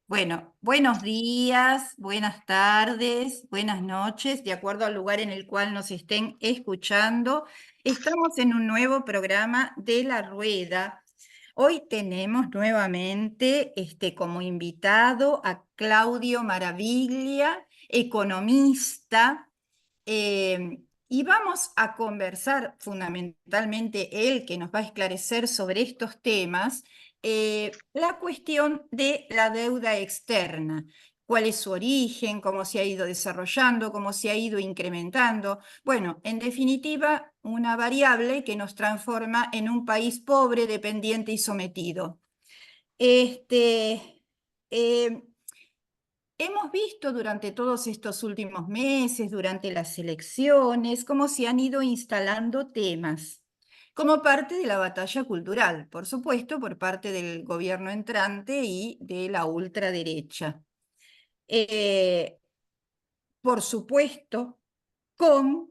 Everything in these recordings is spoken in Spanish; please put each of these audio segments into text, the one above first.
Bueno, buenos días, buenas tardes, buenas noches, de acuerdo al lugar en el cual nos estén escuchando. Estamos en un nuevo programa de La Rueda. Hoy tenemos nuevamente como invitado a Claudio Maraviglia, economista, y vamos a conversar fundamentalmente él que nos va a esclarecer sobre estos temas la cuestión de la deuda externa, cuál es su origen, cómo se ha ido desarrollando, cómo se ha ido incrementando. Bueno, en definitiva, una variable que nos transforma en un país pobre, dependiente y sometido. Este, eh, Hemos visto durante todos estos últimos meses, durante las elecciones, cómo se han ido instalando temas como parte de la batalla cultural, por supuesto, por parte del gobierno entrante y de la ultraderecha. Eh, por supuesto, con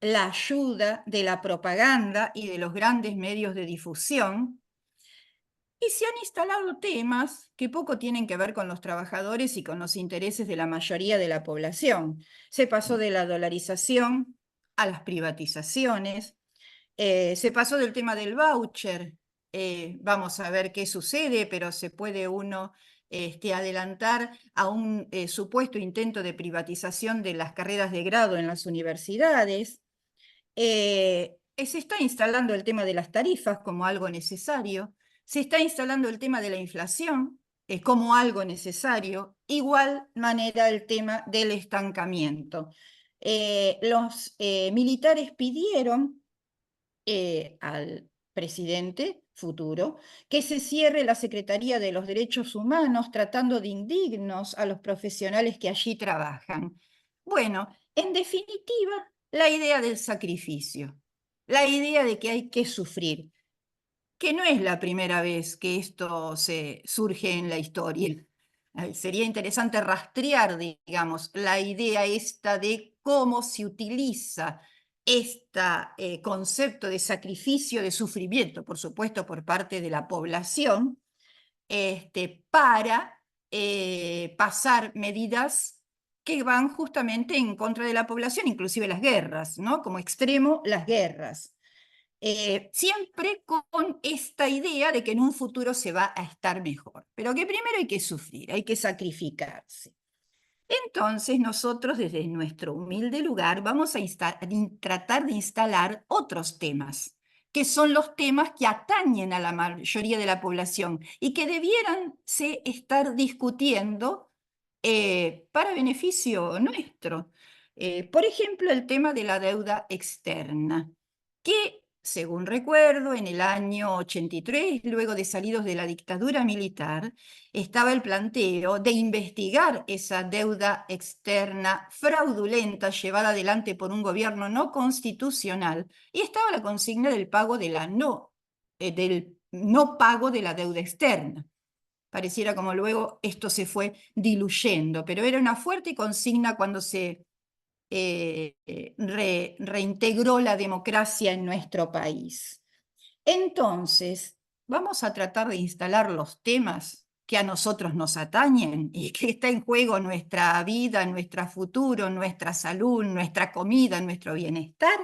la ayuda de la propaganda y de los grandes medios de difusión, y se han instalado temas que poco tienen que ver con los trabajadores y con los intereses de la mayoría de la población. Se pasó de la dolarización a las privatizaciones, se pasó del tema del voucher. Vamos a ver qué sucede, pero se puede uno adelantar a un supuesto intento de privatización de las carreras de grado en las universidades. Se está instalando el tema de las tarifas como algo necesario, se está instalando el tema de la inflación como algo necesario, igual manera el tema del estancamiento. Los militares pidieron al presidente futuro que se cierre la Secretaría de los Derechos Humanos tratando de indignos a los profesionales que allí trabajan. Bueno, en definitiva, la idea del sacrificio, la idea de que hay que sufrir, que no es la primera vez que esto se surge en la historia. Sería interesante rastrear, digamos, la idea esta de cómo se utiliza este concepto de sacrificio, de sufrimiento, por supuesto, por parte de la población, para pasar medidas que van justamente en contra de la población, inclusive las guerras, ¿no? Como extremo, las guerras. Siempre con esta idea de que en un futuro se va a estar mejor, pero que primero hay que sufrir, hay que sacrificarse. Entonces nosotros desde nuestro humilde lugar vamos a tratar de instalar otros temas, que son los temas que atañen a la mayoría de la población y que debieran estar discutiendo para beneficio nuestro. Por ejemplo, el tema de la deuda externa, que según recuerdo, en el año 83, luego de salidos de la dictadura militar, estaba el planteo de investigar esa deuda externa fraudulenta llevada adelante por un gobierno no constitucional y estaba la consigna del pago de del no pago de la deuda externa. Pareciera como luego esto se fue diluyendo, pero era una fuerte consigna cuando se reintegró la democracia en nuestro país. Entonces, vamos a tratar de instalar los temas que a nosotros nos atañen y que está en juego nuestra vida, nuestro futuro, nuestra salud, nuestra comida, nuestro bienestar.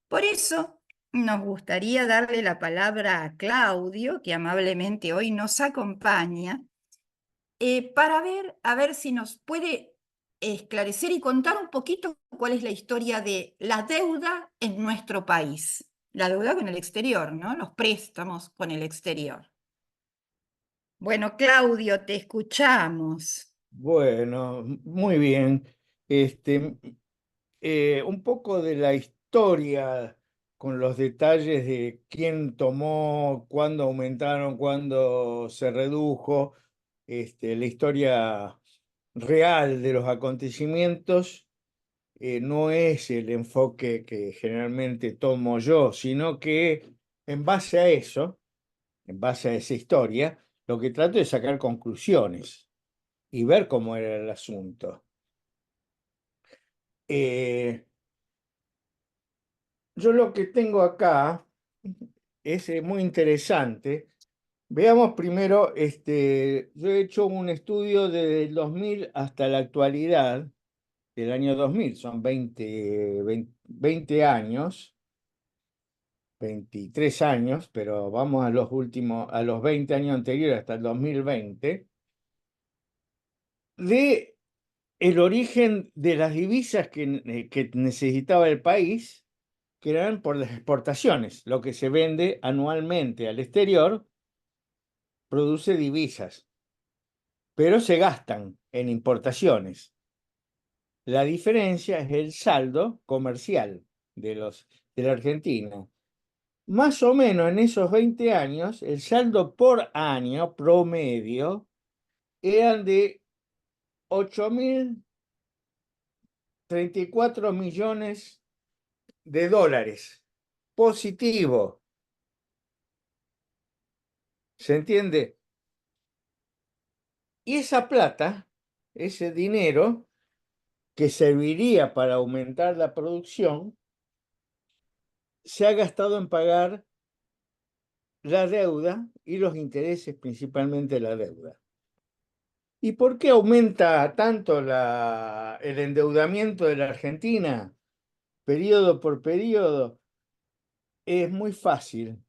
Por eso nos gustaría darle la palabra a Claudio, que amablemente hoy nos acompaña, para ver, a ver si nos puede esclarecer y contar un poquito cuál es la historia de la deuda en nuestro país. La deuda con el exterior, ¿no? Los préstamos con el exterior. Bueno, Claudio, te escuchamos. Bueno, muy bien. Este, un poco de la historia con los detalles de quién tomó, cuándo aumentaron, cuándo se redujo, la historia real de los acontecimientos no es el enfoque que generalmente tomo yo, sino que en base a eso, en base a esa historia, lo que trato es sacar conclusiones y ver cómo era el asunto. Eh, yo lo que tengo acá es muy interesante. Veamos primero, yo he hecho un estudio desde el 2000 hasta la actualidad, del año 2000, son 20 años, 23 años, pero vamos a los últimos, a los 20 años anteriores, hasta el 2020, de el origen de las divisas que necesitaba el país, que eran por las exportaciones. Lo que se vende anualmente al exterior produce divisas, pero se gastan en importaciones. La diferencia es el saldo comercial de la Argentina. Más o menos en esos 20 años, el saldo por año promedio eran de 8.034 millones de dólares. Positivo, ¿se entiende? Y esa plata, ese dinero que serviría para aumentar la producción, se ha gastado en pagar la deuda y los intereses, principalmente la deuda. ¿Y por qué aumenta tanto el endeudamiento de la Argentina, periodo por periodo? Es muy fácil.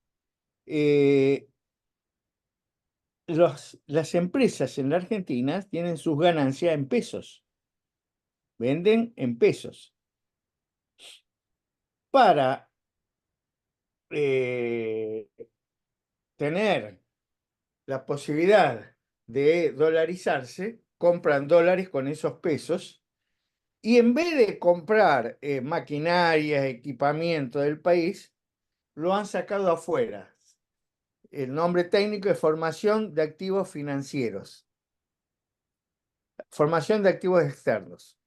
Eh, las empresas en la Argentina tienen sus ganancias en pesos, venden en pesos. Para eh, tener la posibilidad de dolarizarse, compran dólares con esos pesos y en vez de comprar maquinaria, equipamiento del país, lo han sacado afuera. El nombre técnico es formación de activos financieros, formación de activos externos,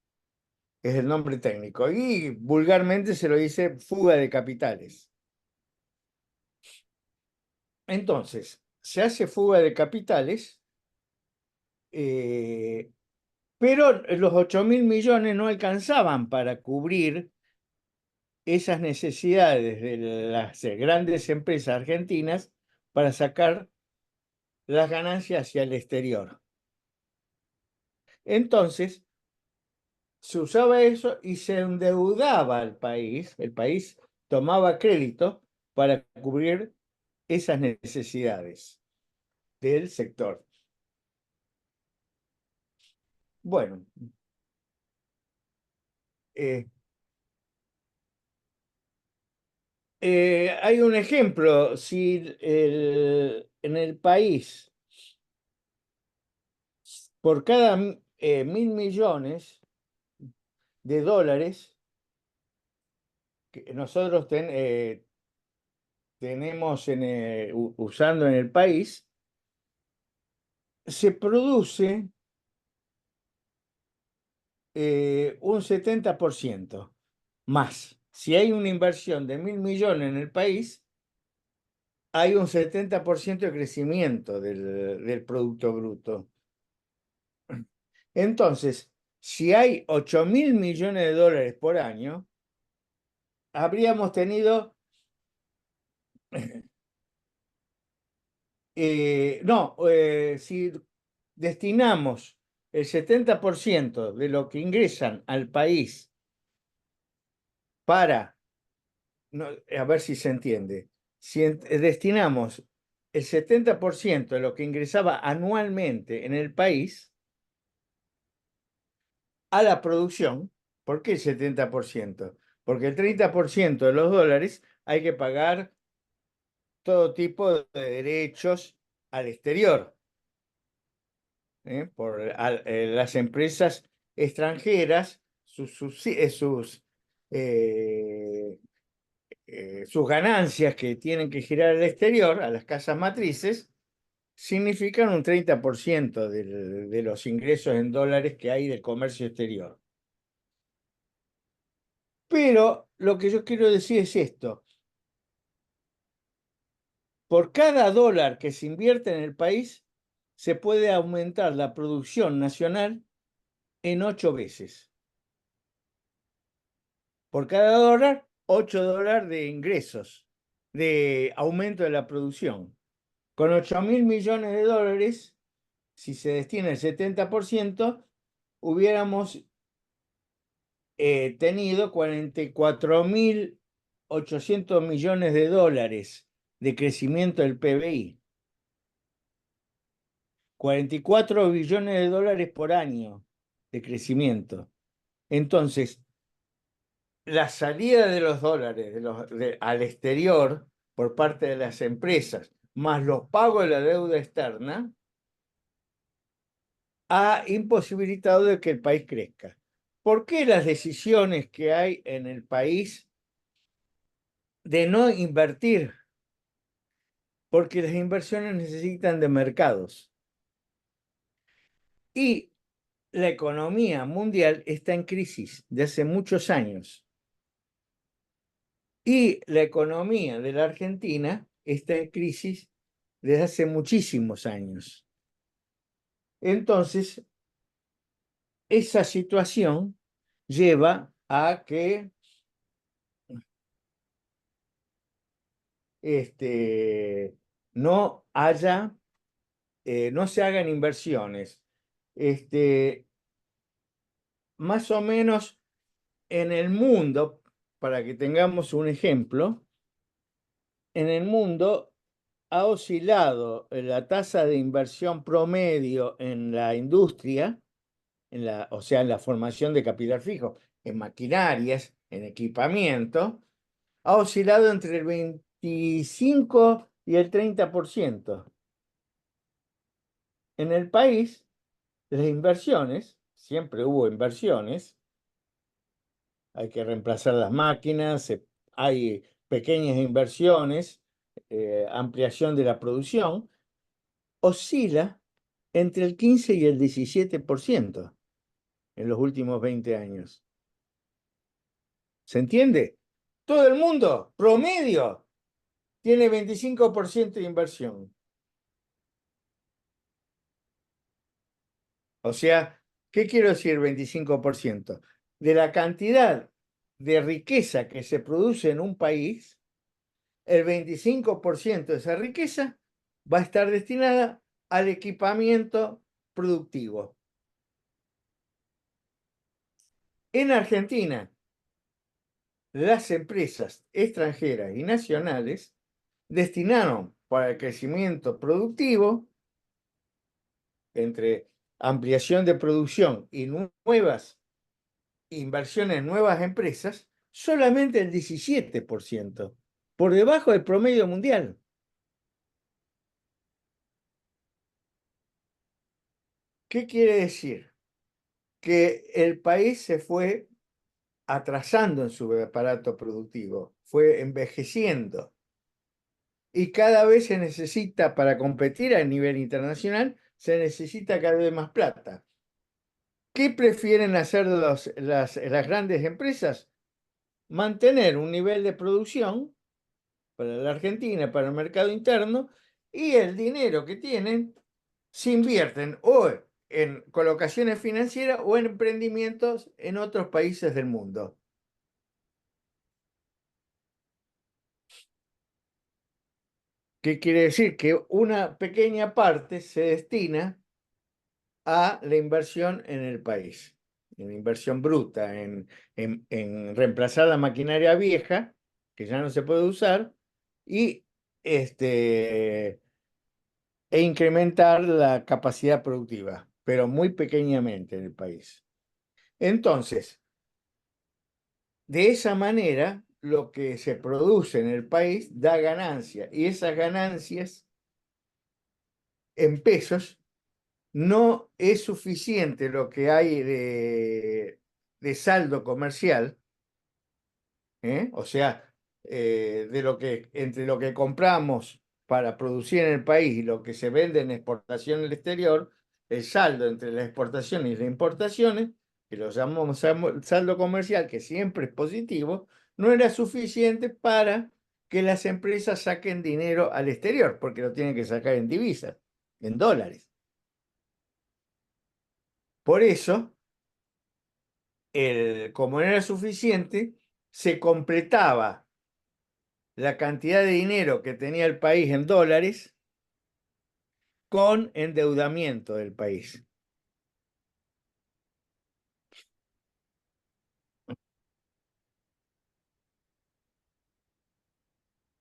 es el nombre técnico. Y vulgarmente se lo dice fuga de capitales. Entonces, se hace fuga de capitales, eh, pero los 8.000 millones no alcanzaban para cubrir esas necesidades de las grandes empresas argentinas para sacar las ganancias hacia el exterior. Entonces, se usaba eso y se endeudaba al país, el país tomaba crédito para cubrir esas necesidades del sector. Bueno, eh, hay un ejemplo, si en el país, por cada 1.000 millones de dólares que nosotros tenemos usando en el país, se produce un 70% más. Si hay una inversión de 1.000 millones en el país, hay un 70% de crecimiento del Producto Bruto. Entonces, si hay 8.000 millones de dólares por año, habríamos tenido, no, si destinamos el 70% de lo que ingresan al país para, a ver si se entiende, si destinamos el 70% de lo que ingresaba anualmente en el país a la producción, ¿por qué el 70%? Porque el 30% de los dólares hay que pagar todo tipo de derechos al exterior, por las empresas extranjeras, eh, sus ganancias que tienen que girar al exterior, a las casas matrices, significan un 30% de los ingresos en dólares que hay del comercio exterior. Pero lo que yo quiero decir es esto. Por cada dólar que se invierte en el país, se puede aumentar la producción nacional en 8 veces. Por cada dólar, $8 de ingresos, de aumento de la producción. Con 8.000 millones de dólares, si se destina el 70%, hubiéramos tenido 44.800 millones de dólares de crecimiento del PBI. 44 billones de dólares por año de crecimiento. Entonces, la salida de los dólares al exterior por parte de las empresas, más los pagos de la deuda externa, ha imposibilitado de que el país crezca. ¿Por qué las decisiones que hay en el país de no invertir? Porque las inversiones necesitan de mercados. Y la economía mundial está en crisis de hace muchos años. Y la economía de la Argentina está en crisis desde hace muchísimos años. Entonces, esa situación lleva a que no haya, no se hagan inversiones. Más o menos en el mundo, para que tengamos un ejemplo, en el mundo ha oscilado la tasa de inversión promedio en la industria, o sea, en la formación de capital fijo, en maquinarias, en equipamiento, ha oscilado entre el 25 y el 30%. En el país, las inversiones, siempre hubo inversiones, hay que reemplazar las máquinas, hay pequeñas inversiones, ampliación de la producción, oscila entre el 15 y el 17% en los últimos 20 años. ¿Se entiende? Todo el mundo, promedio, tiene 25% de inversión. O sea, ¿qué quiero decir 25%? De la cantidad de riqueza que se produce en un país, el 25% de esa riqueza va a estar destinada al equipamiento productivo. En Argentina, las empresas extranjeras y nacionales destinaron para el crecimiento productivo, entre ampliación de producción y nuevas inversiones en nuevas empresas, solamente el 17%, por debajo del promedio mundial. ¿Qué quiere decir? Que el país se fue atrasando en su aparato productivo, fue envejeciendo y cada vez se necesita, para competir a nivel internacional, se necesita cada vez más plata. ¿Qué prefieren hacer las grandes empresas? Mantener un nivel de producción para la Argentina, para el mercado interno, y el dinero que tienen se invierten o en colocaciones financieras o en emprendimientos en otros países del mundo. ¿Qué quiere decir? Que una pequeña parte se destina a la inversión en el país, en inversión bruta, en reemplazar la maquinaria vieja, que ya no se puede usar, y e incrementar la capacidad productiva, pero muy pequeñamente en el país. Entonces, de esa manera, lo que se produce en el país da ganancia, y esas ganancias en pesos no es suficiente lo que hay de saldo comercial, o sea, entre lo que compramos para producir en el país y lo que se vende en exportación al exterior, el saldo entre las exportaciones y las importaciones, que lo llamamos saldo comercial, que siempre es positivo, no era suficiente para que las empresas saquen dinero al exterior, porque lo tienen que sacar en divisas, en dólares. Por eso, como no era suficiente, se completaba la cantidad de dinero que tenía el país en dólares con endeudamiento del país.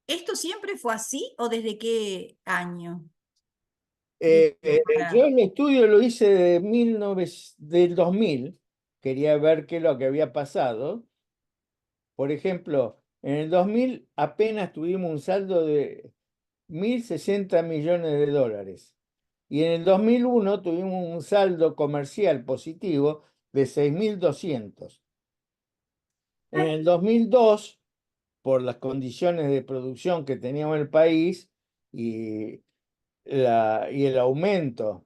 ¿Esto siempre fue así o desde qué año? Yo el estudio lo hice del 2000, quería ver qué es lo que había pasado. Por ejemplo, en el 2000 apenas tuvimos un saldo de 1.060 millones de dólares. Y en el 2001 tuvimos un saldo comercial positivo de 6.200. En el 2002, por las condiciones de producción que teníamos en el país y, y el aumento,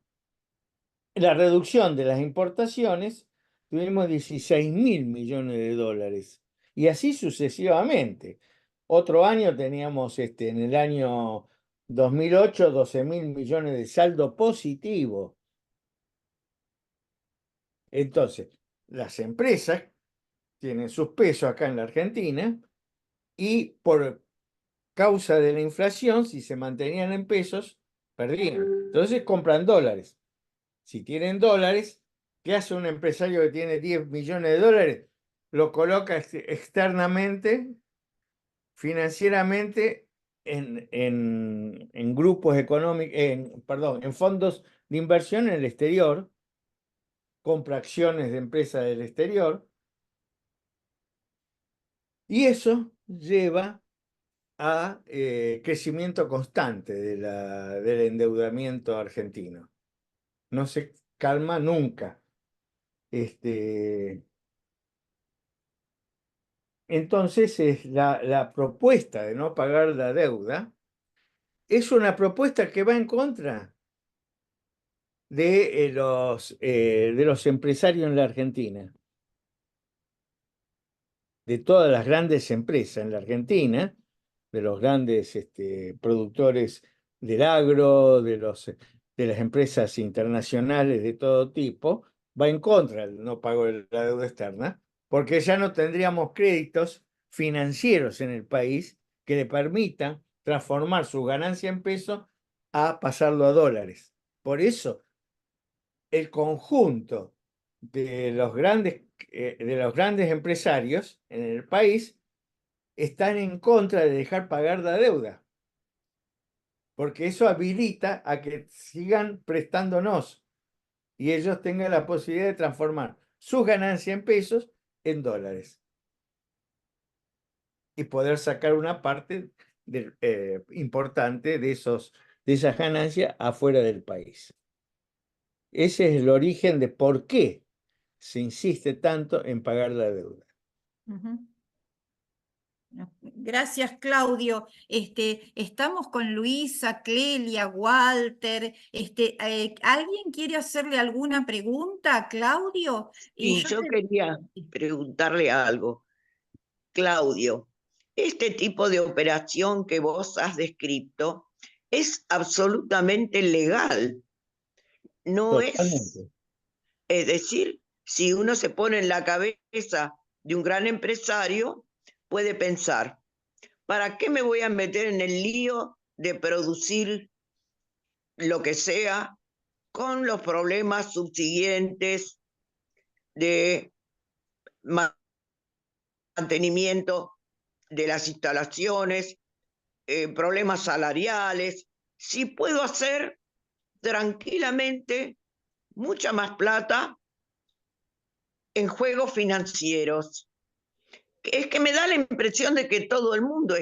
la reducción de las importaciones, tuvimos 16.000 millones de dólares. Y así sucesivamente. Otro año teníamos en el año 2008 12.000 millones de saldo positivo. Entonces, las empresas tienen sus pesos acá en la Argentina y por causa de la inflación, si se mantenían en pesos, perdían. Entonces compran dólares. Si tienen dólares, ¿qué hace un empresario que tiene 10 millones de dólares? Lo coloca externamente, financieramente, en grupos económicos, perdón, en fondos de inversión en el exterior, compra acciones de empresas del exterior, y eso lleva a crecimiento constante del endeudamiento argentino. No se calma nunca. Este, entonces, la propuesta de no pagar la deuda es una propuesta que va en contra de los empresarios en la Argentina, de todas las grandes empresas en la Argentina, de los grandes productores del agro, de las empresas internacionales de todo tipo, va en contra del no pago de la deuda externa, porque ya no tendríamos créditos financieros en el país que le permitan transformar su ganancia en pesos a pasarlo a dólares. Por eso, el conjunto de los grandes empresarios en el país están en contra de dejar pagar la deuda, porque eso habilita a que sigan prestándonos y ellos tengan la posibilidad de transformar sus ganancias en pesos en dólares y poder sacar una parte importante de esas ganancias afuera del país. Ese es el origen de por qué se insiste tanto en pagar la deuda. Ujú. Gracias, Claudio. Estamos con Luisa, Clelia, Walter. ¿Alguien quiere hacerle alguna pregunta a Claudio? Y Y yo yo quería preguntarle algo. Claudio, este tipo de operación que vos has descrito es absolutamente legal. No es, Totalmente. es decir, si uno se pone en la cabeza de un gran empresario, puede pensar, ¿para qué me voy a meter en el lío de producir lo que sea con los problemas subsiguientes de mantenimiento de las instalaciones, problemas salariales, si puedo hacer tranquilamente mucha más plata en juegos financieros? Es que me da la impresión de que todo el mundo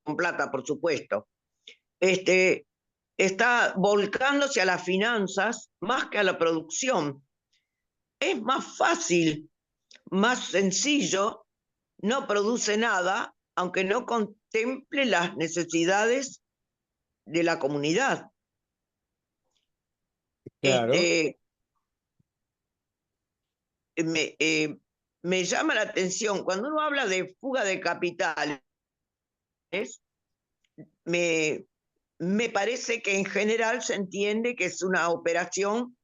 con plata, por supuesto, está volcándose a las finanzas más que a la producción. Es más fácil, más sencillo, no produce nada, aunque no contemple las necesidades de la comunidad. Claro. Este, me, eh, me llama la atención, cuando uno habla de fuga de capitales, me, me parece que en general se entiende que es una operación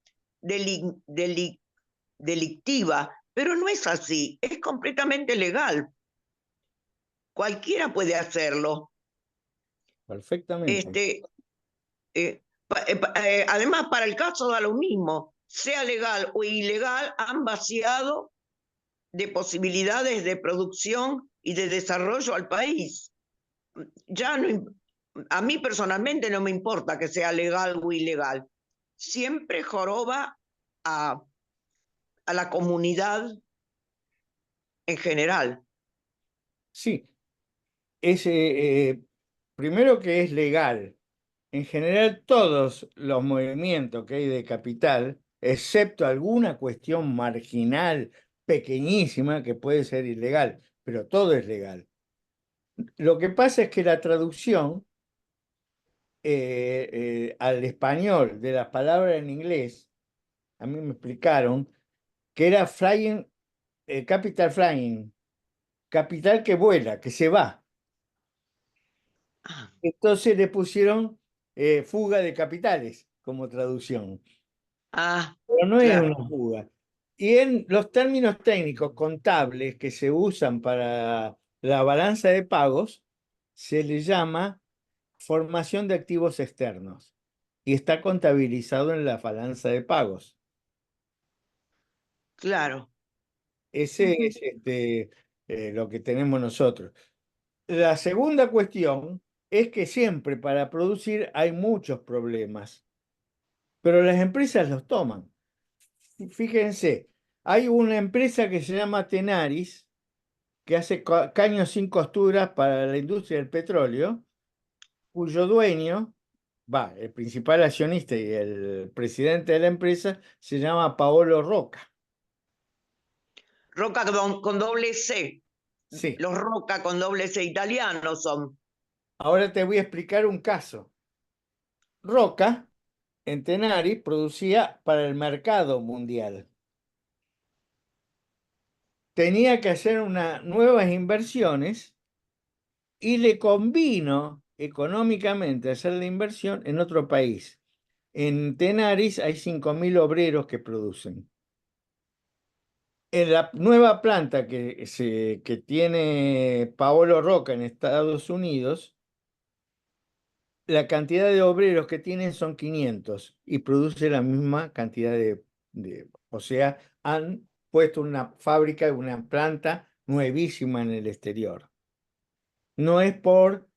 delictiva, pero no es así, es completamente legal. Cualquiera puede hacerlo. Perfectamente. Este, eh, Además, para el caso da lo mismo, sea legal o ilegal, han vaciado de posibilidades de producción y de desarrollo al país. Ya no, a mí personalmente no me importa que sea legal o ilegal. Siempre joroba a la comunidad en general. Sí, primero que es legal. En general, todos los movimientos que hay de capital, excepto alguna cuestión marginal, pequeñísima, que puede ser ilegal, pero todo es legal. Lo que pasa es que la traducción al español de las palabras en inglés, a mí me explicaron que era flying, capital flying, capital que vuela, que se va. Ah, Entonces le pusieron fuga de capitales como traducción. Pero no es una claro. fuga. Y en los términos técnicos contables que se usan para la balanza de pagos, se le llama formación de activos externos y está contabilizado en la balanza de pagos. Claro. Ese Ujú. es lo que tenemos nosotros. La segunda cuestión es que siempre para producir hay muchos problemas, pero las empresas los toman. Fíjense, hay una empresa que se llama Tenaris, que hace caños sin costuras para la industria del petróleo, cuyo dueño, el principal accionista y el presidente de la empresa se llama Paolo Roca. Roca con doble C. Sí, Los Roca con doble C italianos son. ahora te voy a explicar un caso. Roca, en Tenaris, producía para el mercado mundial. Tenía que hacer nuevas inversiones y le convino económicamente hacer la inversión en otro país. En Tenaris hay 5.000 obreros que producen. En la nueva planta que tiene Paolo Roca en Estados Unidos, la cantidad de obreros que tienen son 500 y produce la misma cantidad o sea, han puesto una fábrica, una planta nuevísima en el exterior. No es por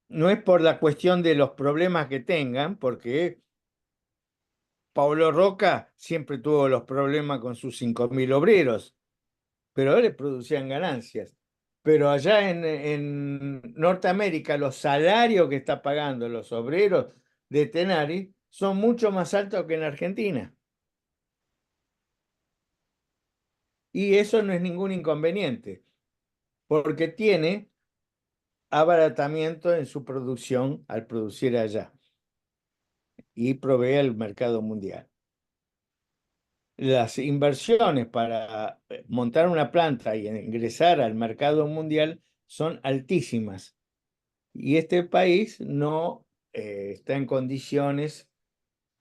no es por la cuestión de los problemas que tengan, porque Pablo Roca siempre tuvo los problemas con sus 5.000 obreros, pero les producían ganancias. Pero allá en Norteamérica, los salarios que está pagando los obreros de Tenaris son mucho más altos que en Argentina. Y eso no es ningún inconveniente, porque tiene abaratamiento en su producción al producir allá y provee al mercado mundial. Las inversiones para montar una planta y ingresar al mercado mundial son altísimas y este país no está en condiciones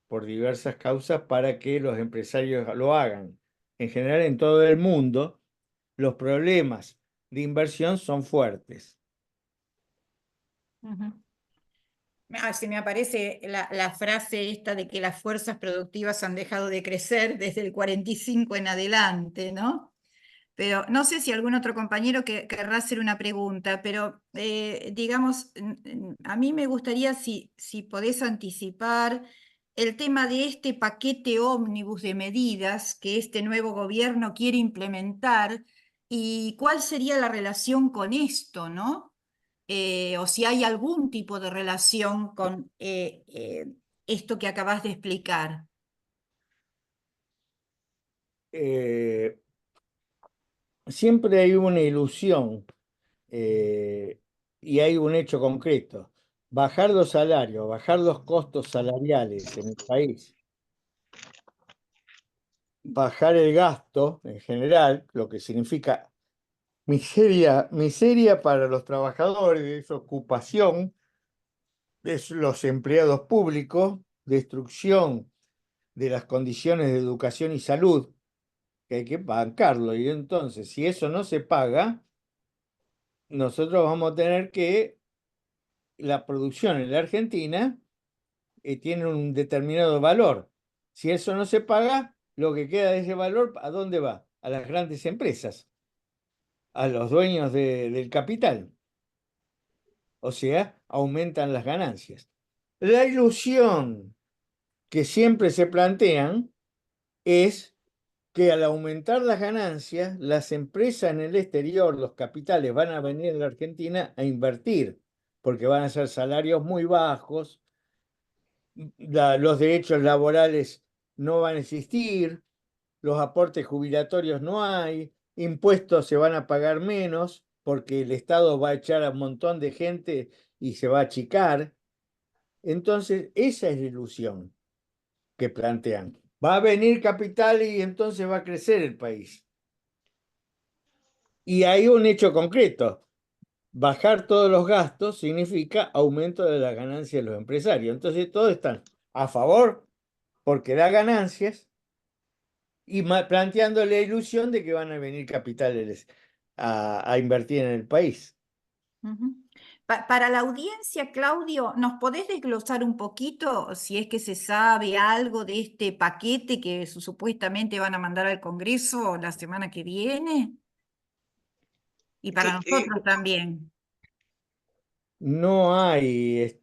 por diversas causas para que los empresarios lo hagan. En general, en todo el mundo, los problemas de inversión son fuertes. Ujú. Se me aparece la frase esta de que las fuerzas productivas han dejado de crecer desde el 45 en adelante, ¿no? Pero no sé si algún otro compañero querrá hacer una pregunta, pero digamos, a mí me gustaría si podés anticipar el tema de este paquete ómnibus de medidas que este nuevo gobierno quiere implementar y cuál sería la relación con esto, ¿no? O si hay algún tipo de relación con esto que acabas de explicar. Eh, Siempre hay una ilusión eh, y hay un hecho concreto. Bajar los salarios, bajar los costos salariales en el país, bajar el gasto en general, lo que significa miseria, miseria para los trabajadores, desocupación de los empleados públicos, destrucción de las condiciones de educación y salud, que hay que bancarlo. Y entonces, si eso no se paga, nosotros vamos a tener que la producción en la Argentina tienen un determinado valor. Si eso no se paga, lo que queda de ese valor, ¿a dónde va? A las grandes empresas, a los dueños del capital. O sea, aumentan las ganancias. La ilusión que siempre se plantean es que al aumentar las ganancias, las empresas en el exterior, los capitales, van a venir a la Argentina a invertir, porque van a ser salarios muy bajos, los derechos laborales no van a existir, los aportes jubilatorios no hay, impuestos se van a pagar menos, porque el Estado va a echar a un montón de gente y se va a achicar. Entonces, esa es la ilusión que plantean. Va a venir capital y entonces va a crecer el país. Y hay un hecho concreto. Bajar todos los gastos significa aumento de la ganancia de los empresarios. Entonces todos están a favor porque da ganancias y planteando la ilusión de que van a venir capitales a invertir en el país. Ujú. Para la audiencia, Claudio, ¿nos podés desglosar un poquito si es que se sabe algo de este paquete que supuestamente van a mandar al Congreso la semana que viene? Y para Que, nosotros también. No hay,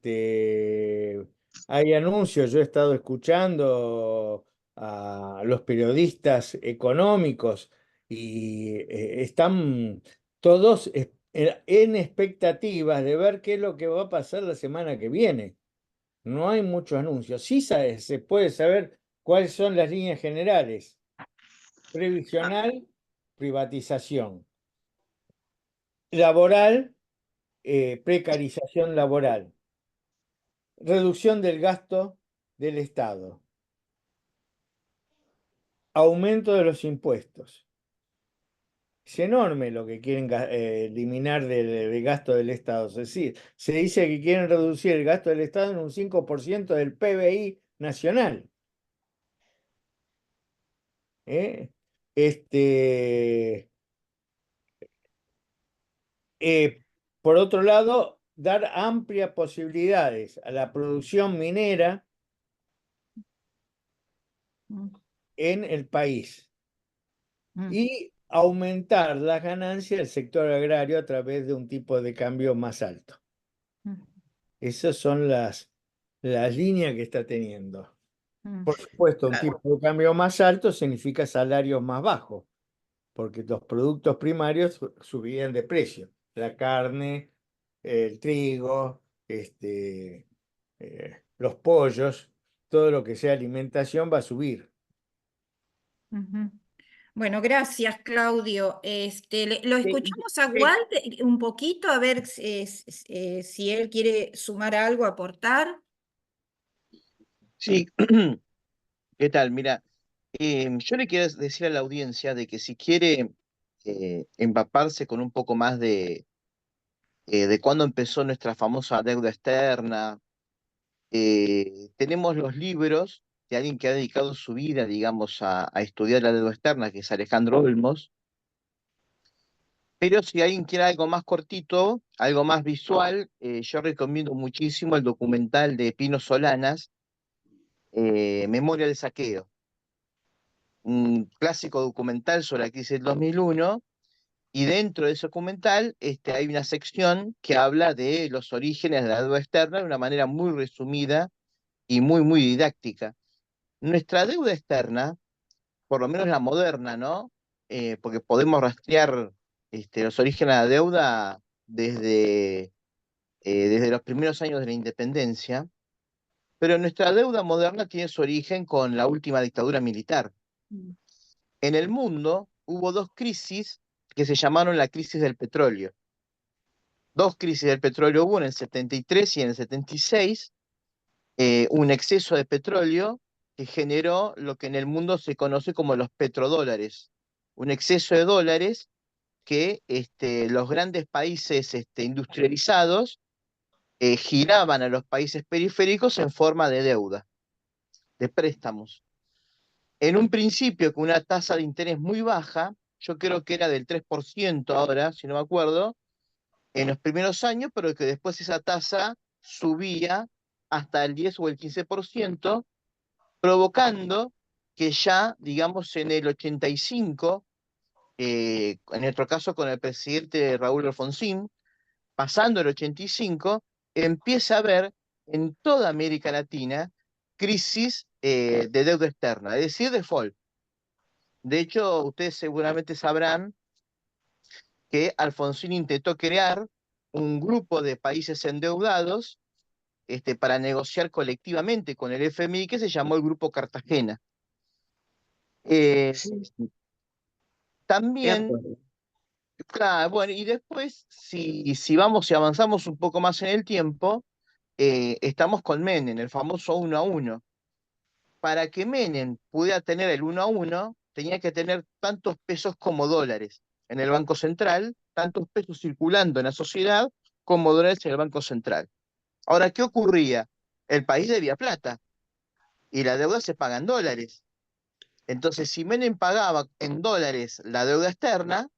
hay anuncios, yo he estado escuchando a los periodistas económicos y están todos en expectativas de ver qué es lo que va a pasar la semana que viene. No hay muchos anuncios. Sí se puede saber cuáles son las líneas generales. Previsional, privatización. Laboral, precarización laboral. Reducción del gasto del Estado, aumento de los impuestos. Es enorme lo que quieren eliminar del gasto del Estado. Es decir, se dice que quieren reducir el gasto del Estado en un 5% del PBI nacional. ¿Eh? Este, por otro lado, dar amplias posibilidades a la producción minera Mm, en el país. mm, Y aumentar las ganancias del sector agrario a través de un tipo de cambio más alto. mm, Esas son las líneas que está teniendo. mm. Por supuesto, un claro, tipo de cambio más alto significa salarios más bajos, porque los productos primarios subirían de precio. La carne, el trigo, los pollos, todo lo que sea alimentación va a subir. Ujú. Bueno, gracias, Claudio. Lo Sí, escuchamos a sí, Walter un poquito, a ver si él quiere sumar algo, aportar. Sí, ¿qué tal? Mira, yo le quiero decir a la audiencia de que si quiere empaparse con un poco más de cuándo empezó nuestra famosa deuda externa, tenemos los libros de alguien que ha dedicado su vida, digamos, a estudiar la deuda externa, que es Alejandro Olmos, pero si alguien quiere algo más cortito, algo más visual, yo recomiendo muchísimo el documental de Pino Solanas, Memoria del Saqueo, un clásico documental sobre la crisis del 2001, y dentro de ese documental hay una sección que habla de los orígenes de la deuda externa de una manera muy resumida y muy, muy didáctica. Nuestra deuda externa, por lo menos la moderna, ¿no? Porque podemos rastrear los orígenes de la deuda desde los primeros años de la independencia, pero nuestra deuda moderna tiene su origen con la última dictadura militar. Mm, En el mundo hubo dos crisis que se llamaron la crisis del petróleo. Dos crisis del petróleo hubo en el 73 y en el 76, un exceso de petróleo que generó lo que en el mundo se conoce como los petrodólares, un exceso de dólares que los grandes países industrializados giraban a los países periféricos en forma de deuda, de préstamos. En un principio con una tasa de interés muy baja, yo creo que era del 3% ahora, si no me acuerdo, en los primeros años, pero que después esa tasa subía hasta el 10 o el 15%, provocando que ya, digamos, en el 85, en nuestro caso con el presidente Raúl Alfonsín, pasando el 85, empieza a haber en toda América Latina crisis de deuda externa, es decir, default. De hecho, ustedes seguramente sabrán que Alfonsín intentó crear un grupo de países endeudados para negociar colectivamente con el FMI, que se llamó el Grupo Cartagena. Sí, de También, acuerdo. claro, bueno, y después, si vamos y avanzamos un poco más en el tiempo, estamos con Menem, el famoso 1 a 1. Para que Menem pudiera tener el 1 a 1, tenía que tener tantos pesos como dólares en el Banco Central, tantos pesos circulando en la sociedad como dólares en el Banco Central. Ahora, ¿qué ocurría? El país debía plata y la deuda se paga en dólares. Entonces, si Menem pagaba en dólares la deuda externa,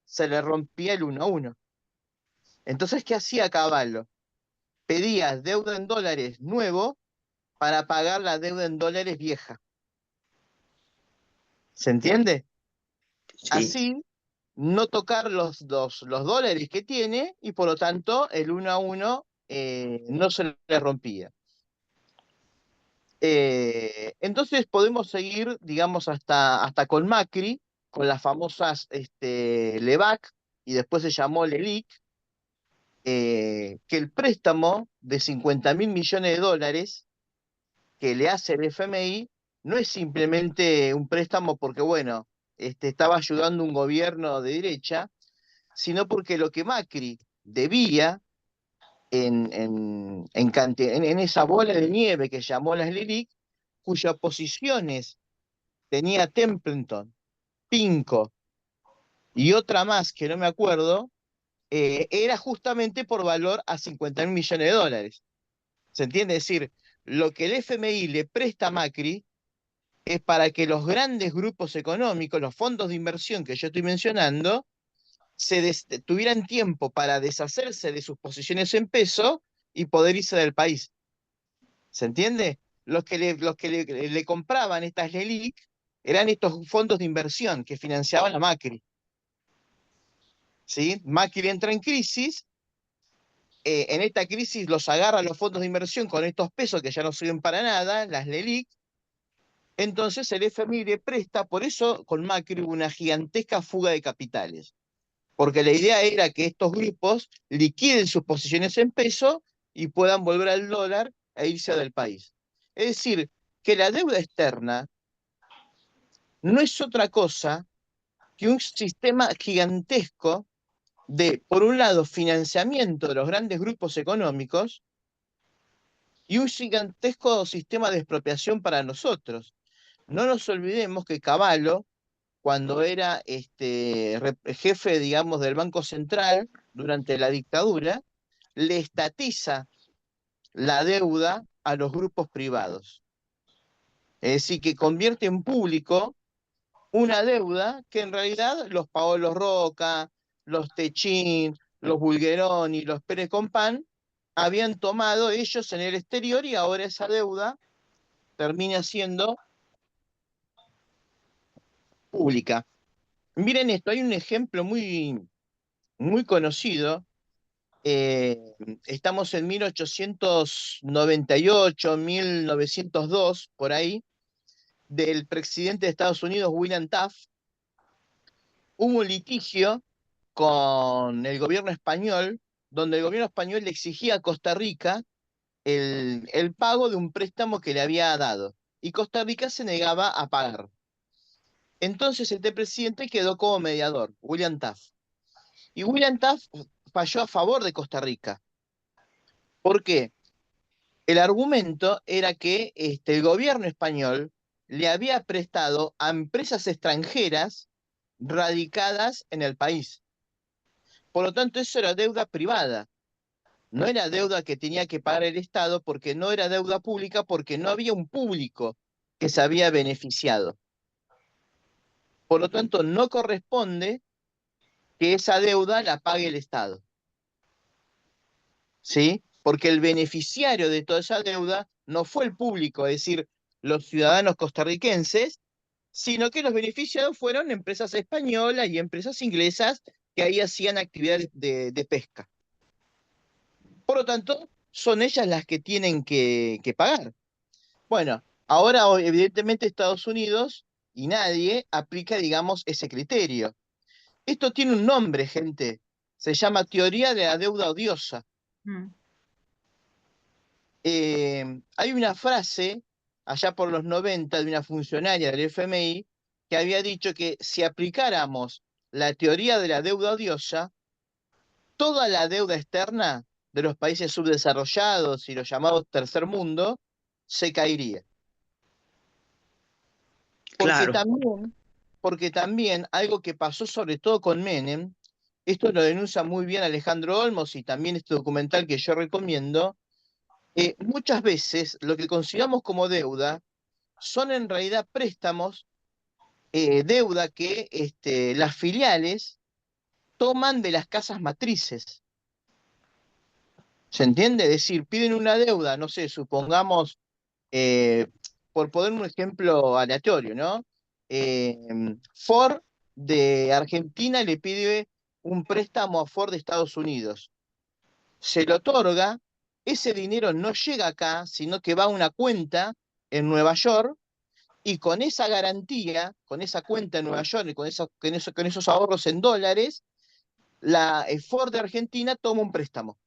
se le rompía el 1 a 1. Entonces, ¿qué hacía Cavallo? Pedía deuda en dólares nuevo para pagar la deuda en dólares vieja. ¿Se entiende? Sí, Así, no tocar los dólares que tiene y por lo tanto el 1 a 1 no se le rompía. Entonces podemos seguir, digamos, hasta con Macri, con las famosas LEVAC, y después se llamó LELIC, que el préstamo de 50.000 millones de dólares que le hace el FMI no es simplemente un préstamo porque, bueno, estaba ayudando un gobierno de derecha, sino porque lo que Macri debía en esa bola de nieve que llamó las LELIC, cuyas posiciones tenía Templeton, Pinco y otra más que no me acuerdo, era justamente por valor a 50.000 millones de dólares. ¿Se entiende? Es decir, lo que el FMI le presta a Macri es para que los grandes grupos económicos, los fondos de inversión que yo estoy mencionando, tuvieran tiempo para deshacerse de sus posiciones en peso y poder irse del país. ¿Se entiende? Los que le compraban estas LELIC eran estos fondos de inversión que financiaban a Macri. ¿Sí? Macri entra en crisis, en esta crisis los agarra los fondos de inversión con estos pesos que ya no sirven para nada, las LELIC. Entonces el FMI le presta, por eso con Macri hubo una gigantesca fuga de capitales, porque la idea era que estos grupos liquiden sus posiciones en peso y puedan volver al dólar e irse del país. Es decir, que la deuda externa no es otra cosa que un sistema gigantesco de, por un lado, financiamiento de los grandes grupos económicos y un gigantesco sistema de expropiación para nosotros. No nos olvidemos que Cavallo, cuando era jefe, digamos, del Banco Central durante la dictadura, le estatiza la deuda a los grupos privados. Es decir, que convierte en público una deuda que en realidad los Paolo Roca, los Techín, los Bulgeroni, los Pérez Compán habían tomado ellos en el exterior y ahora esa deuda termina siendo pública. Miren esto, hay un ejemplo muy, muy conocido. Estamos en 1898, 1902, por ahí, del presidente de Estados Unidos, William Taft. Hubo un litigio con el gobierno español, donde el gobierno español le exigía a Costa Rica el pago de un préstamo que le había dado, y Costa Rica se negaba a pagar. Entonces este presidente quedó como mediador, William Taft. Y William Taft falló a favor de Costa Rica. ¿Por qué? El argumento era que el gobierno español le había prestado a empresas extranjeras radicadas en el país. Por lo tanto, eso era deuda privada. No era deuda que tenía que pagar el Estado, porque no era deuda pública, porque no había un público que se había beneficiado. Por lo tanto, no corresponde que esa deuda la pague el Estado. ¿Sí? porque el beneficiario de toda esa deuda no fue el público, es decir, los ciudadanos costarricenses, sino que los beneficiados fueron empresas españolas y empresas inglesas que ahí hacían actividades de pesca. Por lo tanto, son ellas las que tienen que pagar. Bueno, ahora evidentemente Estados Unidos y nadie aplica, digamos, ese criterio. Esto tiene un nombre, gente. Se llama teoría de la deuda odiosa. Mm. Hay una frase allá por los 90 de una funcionaria del FMI que había dicho que si aplicáramos la teoría de la deuda odiosa, toda la deuda externa de los países subdesarrollados y los llamados tercer mundo se caería. Porque Claro, también, porque también algo que pasó sobre todo con Menem, esto lo denuncia muy bien Alejandro Olmos y también este documental que yo recomiendo, muchas veces lo que consideramos como deuda son en realidad préstamos, deuda que las filiales toman de las casas matrices. ¿Se entiende? Es decir, piden una deuda, no sé, supongamos, eh, por poner un ejemplo aleatorio, ¿no? Ford de Argentina le pide un préstamo a Ford de Estados Unidos. Se lo otorga, ese dinero no llega acá, sino que va a una cuenta en Nueva York y con esa garantía, con esa cuenta en Nueva York y con esos ahorros en dólares, la Ford de Argentina toma un préstamo.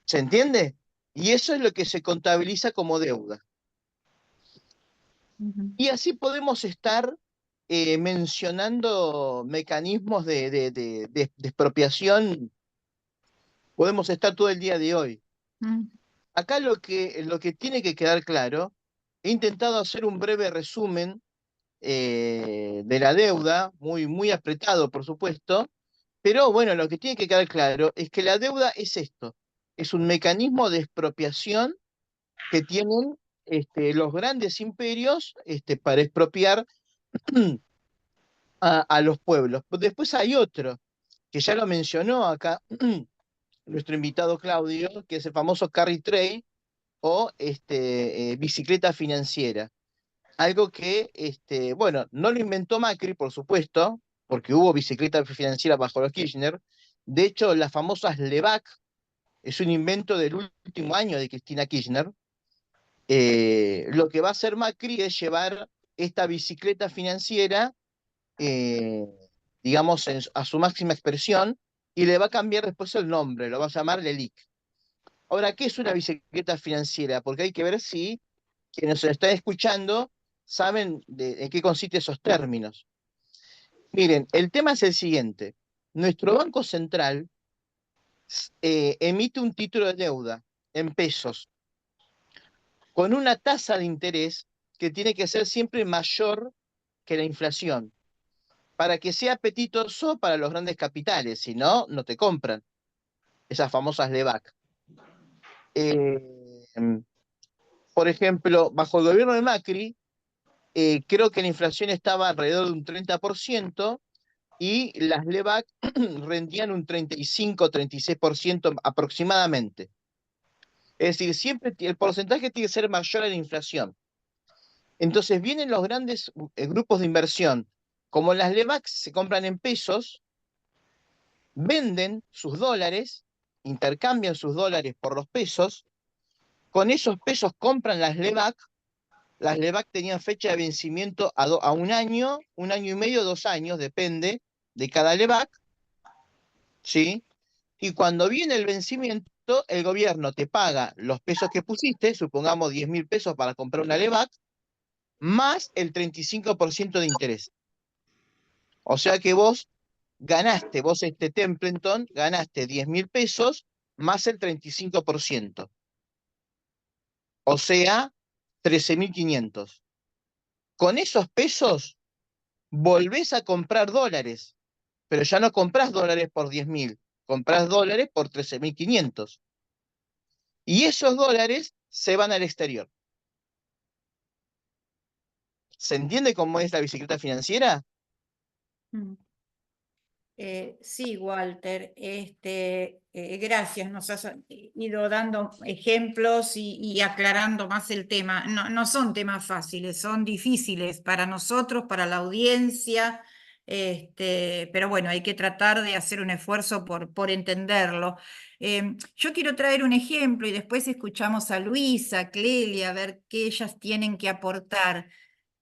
¿Se entiende? Y eso es lo que se contabiliza como deuda. Ujú. Y así podemos estar mencionando mecanismos de expropiación, podemos estar todo el día de hoy. Mm. Acá lo que tiene que quedar claro, he intentado hacer un breve resumen de la deuda, muy apretado, por supuesto, pero bueno, lo que tiene que quedar claro es que la deuda es esto, es un mecanismo de expropiación que tienen los grandes imperios para expropiar a los pueblos. Después hay otro, que ya lo mencionó acá nuestro invitado Claudio, que es el famoso carry trade o bicicleta financiera. Algo que, bueno, no lo inventó Macri, por supuesto, porque hubo bicicleta financiera bajo los Kirchner. De hecho, las famosas LEVAC es un invento del último año de Cristina Kirchner. Lo que va a hacer Macri es llevar esta bicicleta financiera, eh, digamos, a su máxima expresión y le va a cambiar después el nombre, lo va a llamar LELIC. Ahora, ¿qué es una bicicleta financiera? Porque hay que ver si quienes nos están escuchando saben en qué consisten esos términos. Miren, el tema es el siguiente. Nuestro Banco Central emite un título de deuda en pesos con una tasa de interés que tiene que ser siempre mayor que la inflación, para que sea apetitoso para los grandes capitales, si no, no te compran esas famosas LEVAC. Eh, por ejemplo, bajo el gobierno de Macri, creo que la inflación estaba alrededor de un 30% y las LEVAC rendían un 35-36% aproximadamente. Es decir, siempre el porcentaje tiene que ser mayor a la inflación. Entonces vienen los grandes grupos de inversión, como las LEVAC se compran en pesos, venden sus dólares, intercambian sus dólares por los pesos, con esos pesos compran las LEVAC tenían fecha de vencimiento a un año y medio, 2 años, depende de cada LEVAC, ¿sí? Y cuando viene el vencimiento, el gobierno te paga los pesos que pusiste, supongamos 10.000 pesos para comprar una LEVAC, más el 35% de interés. O sea que vos ganaste, vos Templeton, ganaste 10.000 pesos más el 35%. O sea, 13.500. Con esos pesos volvés a comprar dólares, pero ya no comprás dólares por 10.000, comprás dólares por 13.500. Y esos dólares se van al exterior. ¿Se entiende cómo es la bicicleta financiera? Mm. Sí, Walter, gracias, nos has ido dando ejemplos y aclarando más el tema. No, no son temas fáciles, son difíciles para nosotros, para la audiencia, pero bueno, hay que tratar de hacer un esfuerzo por entenderlo. Yo quiero traer un ejemplo y después escuchamos a Luisa, a Clelia, a ver qué ellas tienen que aportar.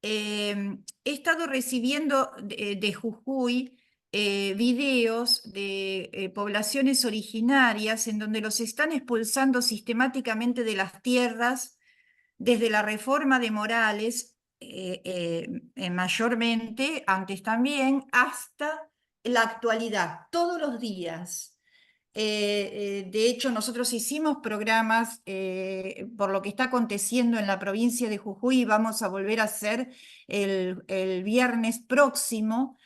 He estado recibiendo de Jujuy videos de poblaciones originarias en donde los están expulsando sistemáticamente de las tierras desde la reforma de Morales, mayormente, antes también, hasta la actualidad, todos los días. De hecho, nosotros hicimos programas por lo que está aconteciendo en la provincia de Jujuy y vamos a volver a hacer el viernes próximo.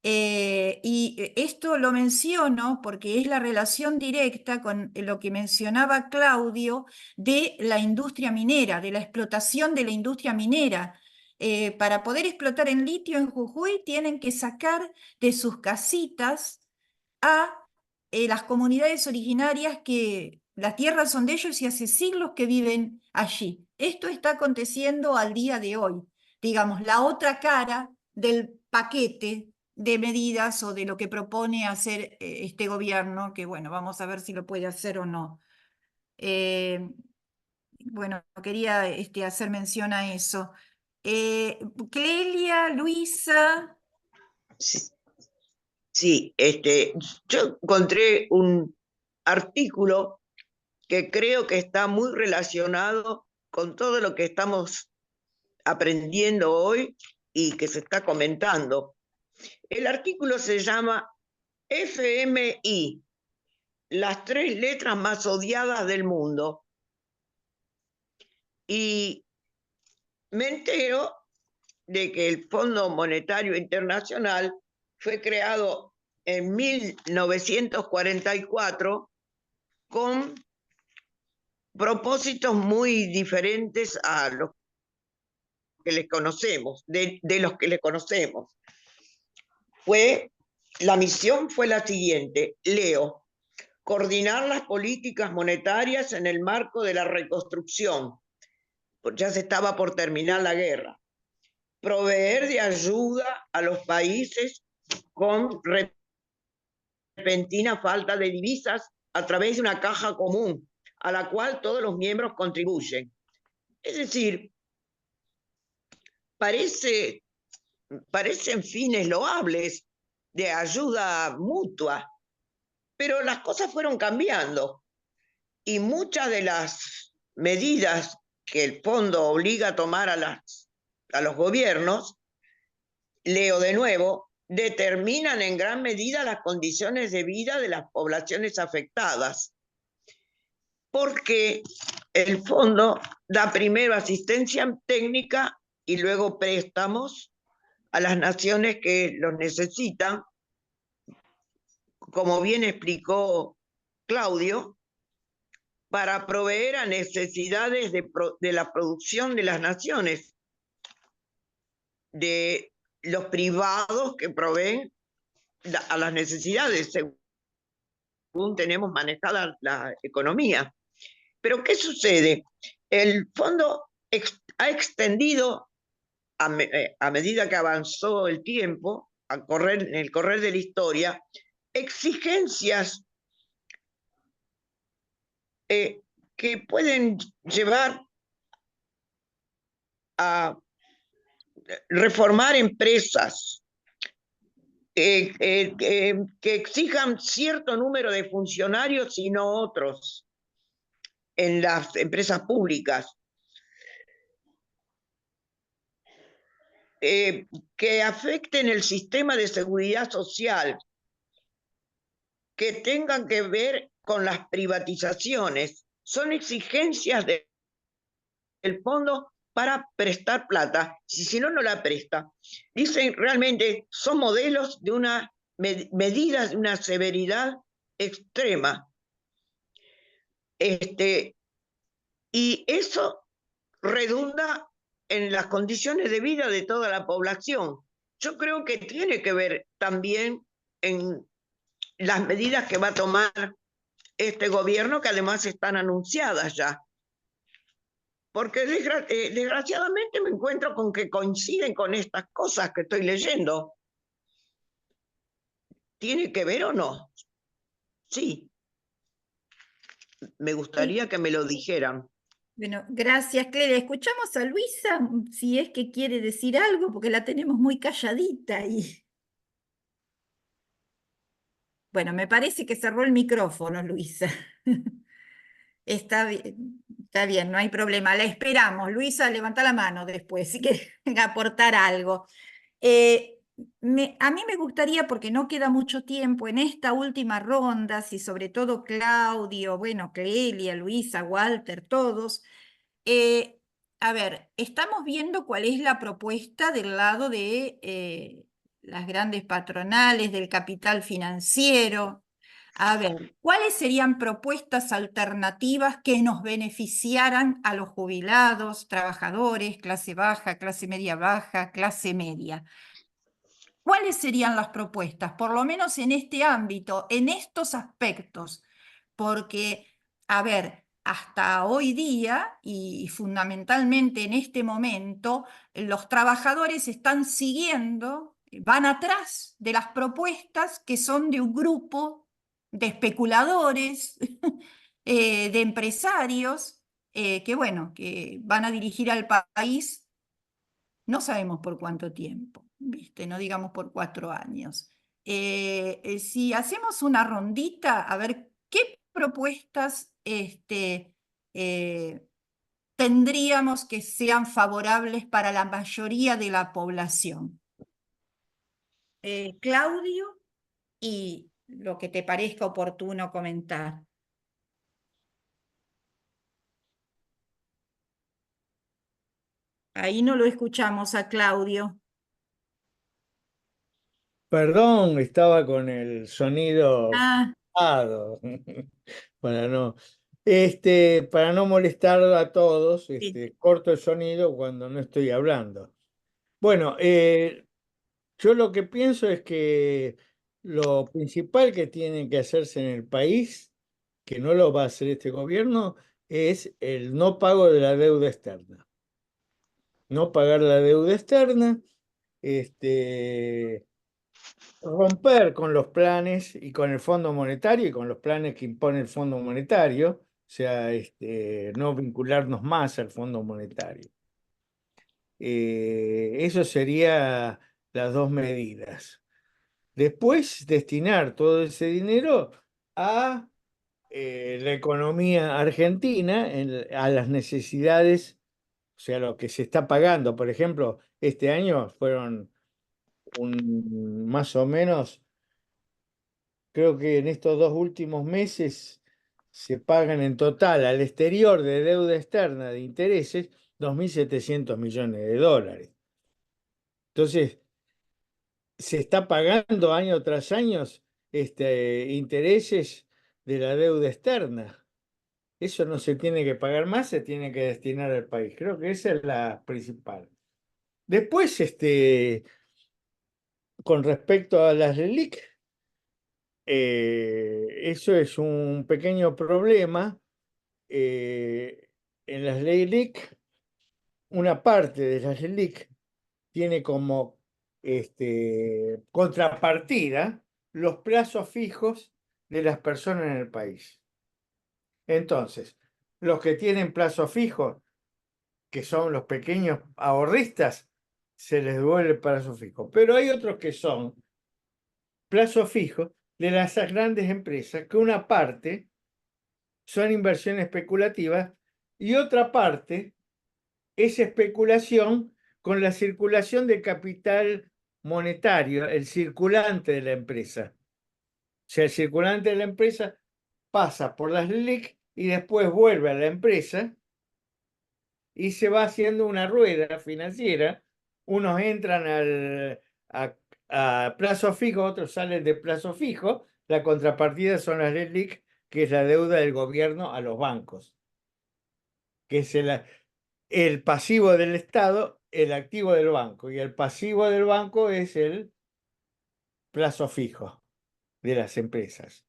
Y esto lo menciono porque es la relación directa con lo que mencionaba Claudio de la industria minera, de la explotación de la industria minera. Para poder explotar en litio en Jujuy tienen que sacar de sus casitas a las comunidades originarias que las tierras son de ellos y hace siglos que viven allí. Esto está aconteciendo al día de hoy. Digamos, la otra cara del paquete de medidas o de lo que propone hacer este gobierno, que bueno, vamos a ver si lo puede hacer o no. Bueno, quería hacer mención a eso. Clelia, Luisa. Sí, sí, yo encontré un artículo que creo que está muy relacionado con todo lo que estamos aprendiendo hoy y que se está comentando. El artículo se llama FMI, las 3 letras más odiadas del mundo. Y me entero de que el Fondo Monetario Internacional fue creado en 1944 con propósitos muy diferentes a los que les conocemos, de los que les conocemos. La misión fue la siguiente, leo: coordinar las políticas monetarias en el marco de la reconstrucción, pues ya se estaba por terminar la guerra, proveer de ayuda a los países con repentina falta de divisas a través de una caja común a la cual todos los miembros contribuyen. Es decir, parecen fines loables de ayuda mutua, pero las cosas fueron cambiando y muchas de las medidas que el fondo obliga a tomar a los gobiernos, leo de nuevo, determinan en gran medida las condiciones de vida de las poblaciones afectadas, porque el fondo da primero asistencia técnica y luego préstamos a las naciones que los necesitan, como bien explicó Claudio, para proveer a necesidades de la producción de las naciones, de los privados que proveen a las necesidades, según tenemos manejada la economía. Pero ¿qué sucede? El fondo ha extendido, a medida que avanzó el tiempo, en el correr de la historia, exigencias que pueden llevar a reformar empresas, que exijan cierto número de funcionarios y no otros en las empresas públicas, que afecten el sistema de seguridad social, que tengan que ver con las privatizaciones. Son exigencias del fondo para prestar plata, si no, no la presta. Dicen, realmente son modelos de una medidas de una severidad extrema. Y eso redunda en las condiciones de vida de toda la población. Yo creo que tiene que ver también en las medidas que va a tomar este gobierno, que además están anunciadas ya. Porque desgraciadamente me encuentro con que coinciden con estas cosas que estoy leyendo. ¿Tiene que ver o no? Sí, me Sí. gustaría que me lo dijeran. Bueno, gracias, Clara. Escuchamos a Luisa, si es que quiere decir algo, porque la tenemos muy calladita y... Bueno, me parece que cerró el micrófono, Luisa. Está bien, no hay problema. La esperamos. Luisa, levanta la mano después si quieres aportar algo. A mí me gustaría, porque no queda mucho tiempo, en esta última ronda, si sobre todo Claudio, bueno, Clelia, Luisa, Walter, todos, eh, a ver, estamos viendo cuál es la propuesta del lado de las grandes patronales, del capital financiero. A ver, ¿cuáles serían propuestas alternativas que nos beneficiaran a los jubilados, trabajadores, clase baja, clase media baja, clase media? ¿Cuáles serían las propuestas, por lo menos en este ámbito, en estos aspectos? Porque, a ver, hasta hoy día y fundamentalmente en este momento, los trabajadores están siguiendo, van atrás de las propuestas que son de un grupo de especuladores, de empresarios, que bueno, que van a dirigir al país no sabemos por cuánto tiempo, ¿viste? No digamos por 4 años. Si hacemos una rondita, a ver qué propuestas eh, tendríamos que sean favorables para la mayoría de la población. Claudio, y lo que te parezca oportuno comentar. Ahí no lo escuchamos a Claudio. Perdón, estaba con el sonido Ah, apagado, para para no molestar a todos, sí. corto el sonido cuando no estoy hablando. Bueno, yo lo que pienso es que lo principal que tiene que hacerse en el país, que no lo va a hacer este gobierno, es el no pago de la deuda externa. No pagar la deuda externa, este, romper con los planes y con el Fondo Monetario y con los planes que impone el Fondo Monetario, o sea, no vincularnos más al Fondo Monetario. Eso sería las dos medidas. Después, destinar todo ese dinero a la economía argentina, a las necesidades, o sea, lo que se está pagando. Por ejemplo, este año fueron más o menos, creo que en estos 2 últimos meses se pagan en total al exterior de deuda externa de intereses 2.700 millones de dólares. Entonces, se está pagando año tras año intereses de la deuda externa. Eso no se tiene que pagar más, se tiene que destinar al país. Creo que esa es la principal. Después, con respecto a las LELIC, eso es un pequeño problema. En las LELIC, una parte de las LELIC tiene como contrapartida los plazos fijos de las personas en el país. Entonces, los que tienen plazo fijo, que son los pequeños ahorristas, se les devuelve el plazo fijo. Pero hay otros que son plazo fijo de las grandes empresas, que una parte son inversiones especulativas y otra parte es especulación con la circulación de capital monetario, el circulante de la empresa. O sea, el circulante de la empresa pasa por las LELIC y después vuelve a la empresa y se va haciendo una rueda financiera. Unos entran a plazo fijo, otros salen de plazo fijo. La contrapartida son las LELIC, que es la deuda del gobierno a los bancos, que es el pasivo del Estado, el activo del banco, y el pasivo del banco es el plazo fijo. de las empresas.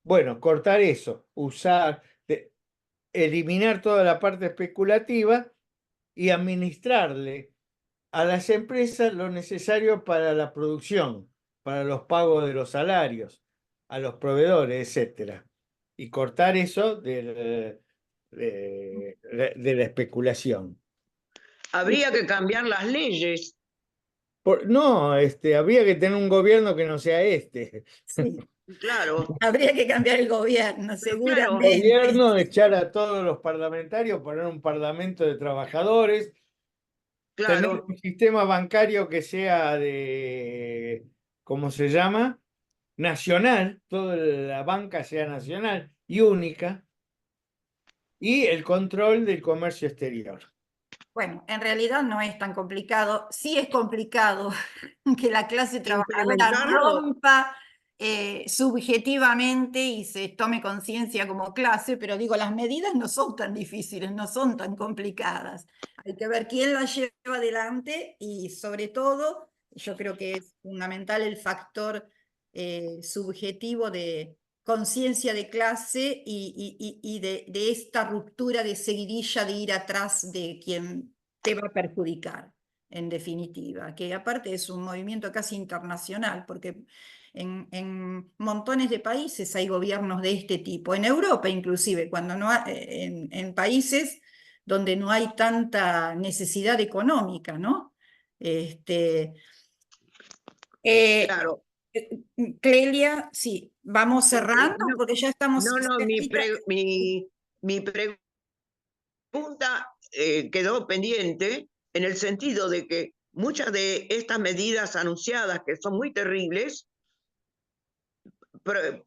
Bueno, cortar eso, eliminar toda la parte especulativa y administrarle a las empresas lo necesario para la producción, para los pagos de los salarios, a los proveedores, etcétera. Y cortar eso de la especulación. Habría que cambiar las leyes. No, habría que tener un gobierno que no sea este. Sí, Claro, habría que cambiar el gobierno, pero claro, seguramente. Gobierno, echar a todos los parlamentarios, poner un parlamento de trabajadores, tener claro. un sistema bancario que sea ¿cómo se llama? Nacional, toda la banca sea nacional y única, y el control del comercio exterior. Bueno, en realidad no es tan complicado. Sí es complicado que la clase trabajadora Implementarlo. rompa subjetivamente y se tome conciencia como clase, pero digo, las medidas no son tan difíciles, no son tan complicadas. Hay que ver quién las lleva adelante y sobre todo, yo creo que es fundamental el factor subjetivo de conciencia de clase y de esta ruptura de seguidilla de ir atrás de quien te va a perjudicar, en definitiva, que aparte es un movimiento casi internacional, porque en montones de países hay gobiernos de este tipo, en Europa inclusive, cuando no en países donde no hay tanta necesidad económica, ¿no? Este, eh, Claro. Clelia, sí, vamos cerrando No, porque ya estamos no, cerquita. mi pregunta quedó pendiente en el sentido de que muchas de estas medidas anunciadas, que son muy terribles,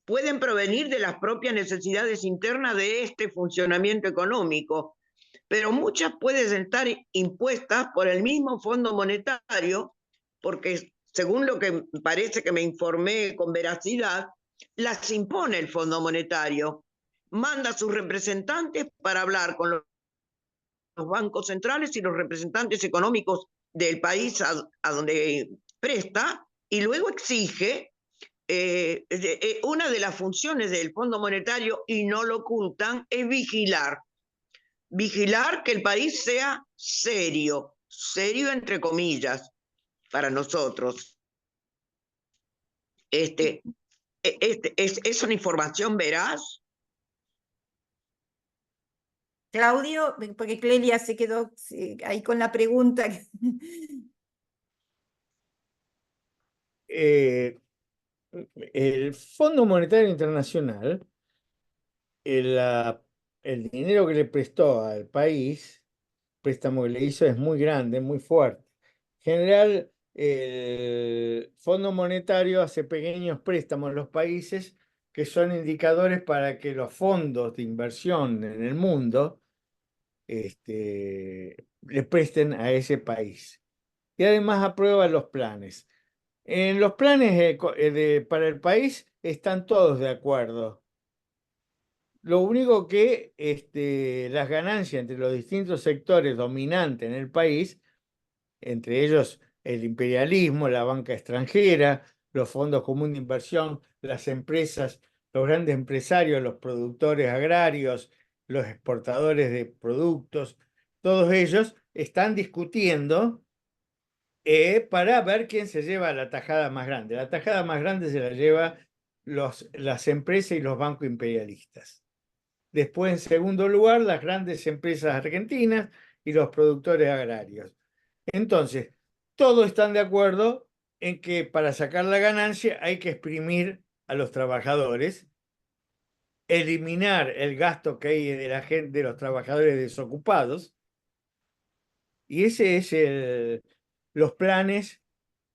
pueden provenir de las propias necesidades internas de este funcionamiento económico, pero muchas pueden estar impuestas por el mismo Fondo Monetario, porque según lo que parece que me informé con veracidad, las impone el Fondo Monetario, manda a sus representantes para hablar con los bancos centrales y los representantes económicos del país a donde presta, y luego exige una de las funciones del Fondo Monetario, y no lo ocultan, es vigilar que el país sea serio, serio entre comillas, para nosotros. ¿Es una información veraz? Claudio, porque Clelia se quedó ahí con la pregunta. El Fondo Monetario Internacional, el dinero que le prestó al país, préstamo que le hizo es muy grande, muy fuerte. En general, el Fondo Monetario hace pequeños préstamos a los países que son indicadores para que los fondos de inversión en el mundo le presten a ese país. Y además aprueba los planes. En los planes para el país están todos de acuerdo. Lo único que las ganancias entre los distintos sectores dominantes en el país, entre ellos el imperialismo, la banca extranjera, los fondos comunes de inversión, las empresas, los grandes empresarios, los productores agrarios, los exportadores de productos, todos ellos están discutiendo para ver quién se lleva la tajada más grande. La tajada más grande se la lleva las empresas y los bancos imperialistas. Después, en segundo lugar, las grandes empresas argentinas y los productores agrarios. Entonces, todos están de acuerdo en que para sacar la ganancia hay que exprimir a los trabajadores, eliminar el gasto que hay de la gente, de los trabajadores desocupados, y ese es los planes,